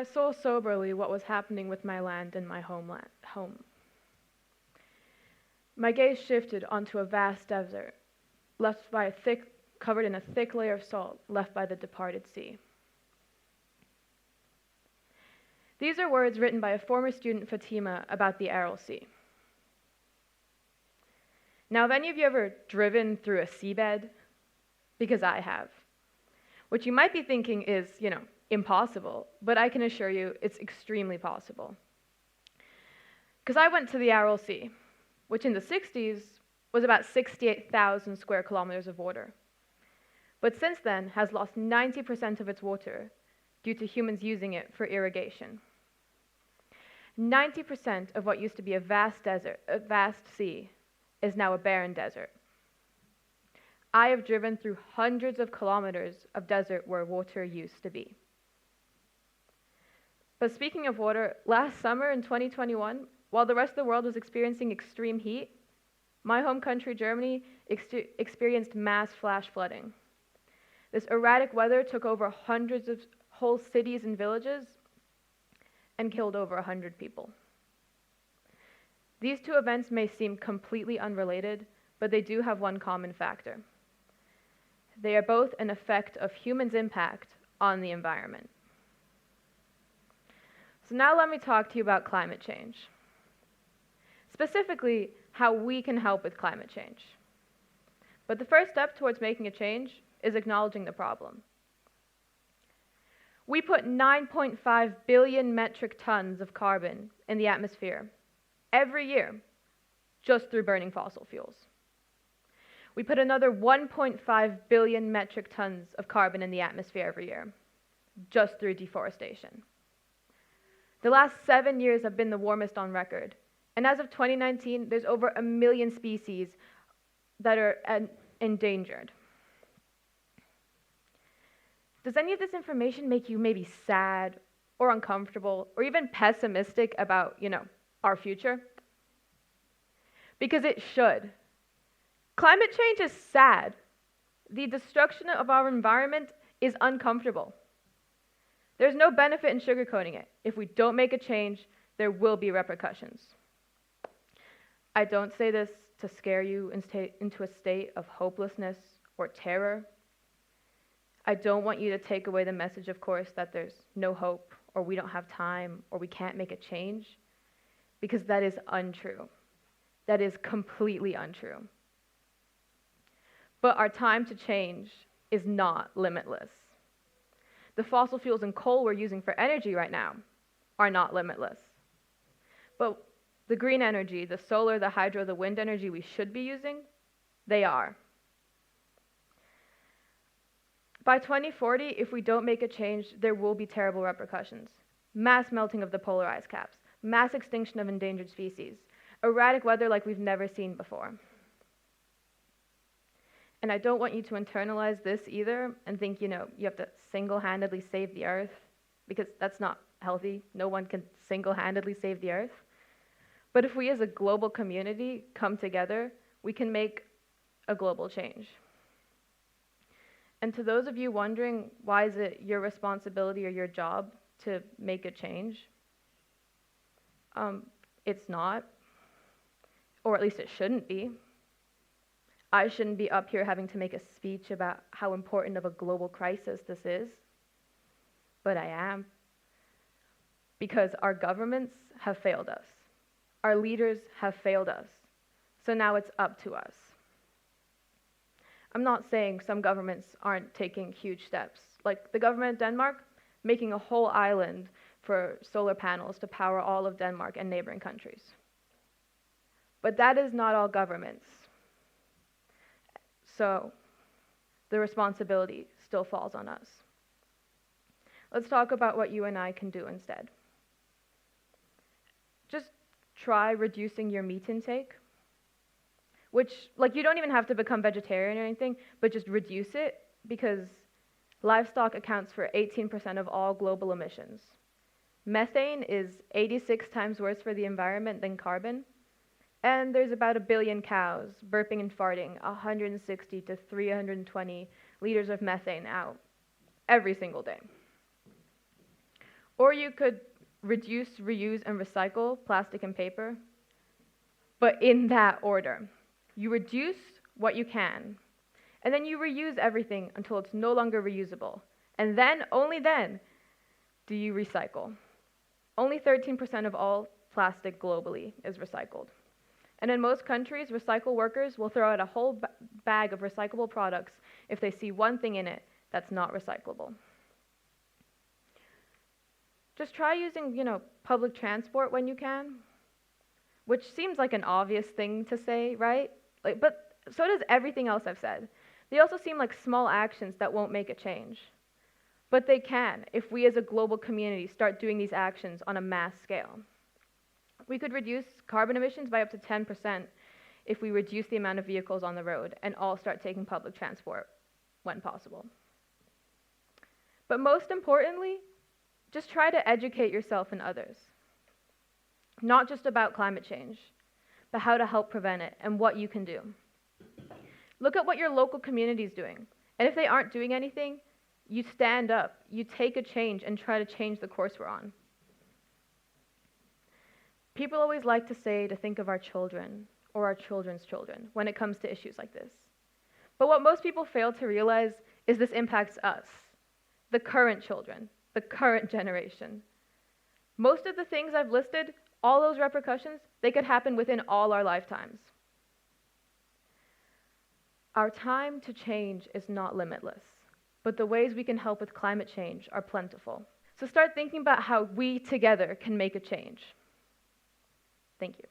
I saw soberly what was happening with my land and my home. My gaze shifted onto a vast desert, covered in a thick layer of salt left by the departed sea. These are words written by a former student, Fatima, about the Aral Sea. Now, have any of you ever driven through a seabed? Because I have. What you might be thinking is, impossible, but I can assure you it's extremely possible. Because I went to the Aral Sea, which in the 60s was about 68,000 square kilometers of water, but since then has lost 90% of its water due to humans using it for irrigation. 90% of what used to be a vast sea, is now a barren desert. I have driven through hundreds of kilometers of desert where water used to be. But speaking of water, last summer in 2021, while the rest of the world was experiencing extreme heat, my home country, Germany, experienced mass flash flooding. This erratic weather took over hundreds of whole cities and villages and killed over 100 people. These two events may seem completely unrelated, but they do have one common factor. They are both an effect of humans' impact on the environment. So now let me talk to you about climate change. Specifically, how we can help with climate change. But the first step towards making a change is acknowledging the problem. We put 9.5 billion metric tons of carbon in the atmosphere every year just through burning fossil fuels. We put another 1.5 billion metric tons of carbon in the atmosphere every year just through deforestation. The last 7 years have been the warmest on record, and as of 2019, there's over 1 million species that are endangered. Does any of this information make you maybe sad or uncomfortable or even pessimistic about, our future? Because it should. Climate change is sad. The destruction of our environment is uncomfortable. There's no benefit in sugarcoating it. If we don't make a change, there will be repercussions. I don't say this to scare you into a state of hopelessness or terror. I don't want you to take away the message, of course, that there's no hope, or we don't have time, or we can't make a change, because that is untrue. That is completely untrue. But our time to change is not limitless. The fossil fuels and coal we're using for energy right now are not limitless. But the green energy, the solar, the hydro, the wind energy we should be using, they are. By 2040, if we don't make a change, there will be terrible repercussions. Mass melting of the polar ice caps, mass extinction of endangered species, erratic weather like we've never seen before. And I don't want you to internalize this either and think, you have to single-handedly save the earth, because that's not healthy. No one can single-handedly save the earth. But if we as a global community come together, we can make a global change. And to those of you wondering, why is it your responsibility or your job to make a change? It's not, or at least it shouldn't be. I shouldn't be up here having to make a speech about how important of a global crisis this is, but I am. Because our governments have failed us. Our leaders have failed us. So now it's up to us. I'm not saying some governments aren't taking huge steps, like the government of Denmark making a whole island for solar panels to power all of Denmark and neighboring countries. But that is not all governments. So the responsibility still falls on us. Let's talk about what you and I can do instead. Just try reducing your meat intake, which, you don't even have to become vegetarian or anything, but just reduce it, because livestock accounts for 18% of all global emissions. Methane is 86 times worse for the environment than carbon, and there's about 1 billion cows burping and farting 160 to 320 liters of methane out every single day. Or you could reduce, reuse, and recycle plastic and paper, but in that order. You reduce what you can, and then you reuse everything until it's no longer reusable. And then, only then, do you recycle. Only 13% of all plastic globally is recycled. And in most countries, recycle workers will throw out a whole bag of recyclable products if they see one thing in it that's not recyclable. Just try using, public transport when you can, which seems like an obvious thing to say, right? But so does everything else I've said. They also seem like small actions that won't make a change. But they can if we as a global community start doing these actions on a mass scale. We could reduce carbon emissions by up to 10% if we reduce the amount of vehicles on the road and all start taking public transport when possible. But most importantly, just try to educate yourself and others. Not just about climate change, but how to help prevent it and what you can do. Look at what your local community is doing. And if they aren't doing anything, you stand up, you take a change and try to change the course we're on. People always like to say to think of our children or our children's children when it comes to issues like this. But what most people fail to realize is this impacts us, the current children, the current generation. Most of the things I've listed, all those repercussions, they could happen within all our lifetimes. Our time to change is not limitless, but the ways we can help with climate change are plentiful. So start thinking about how we together can make a change. Thank you.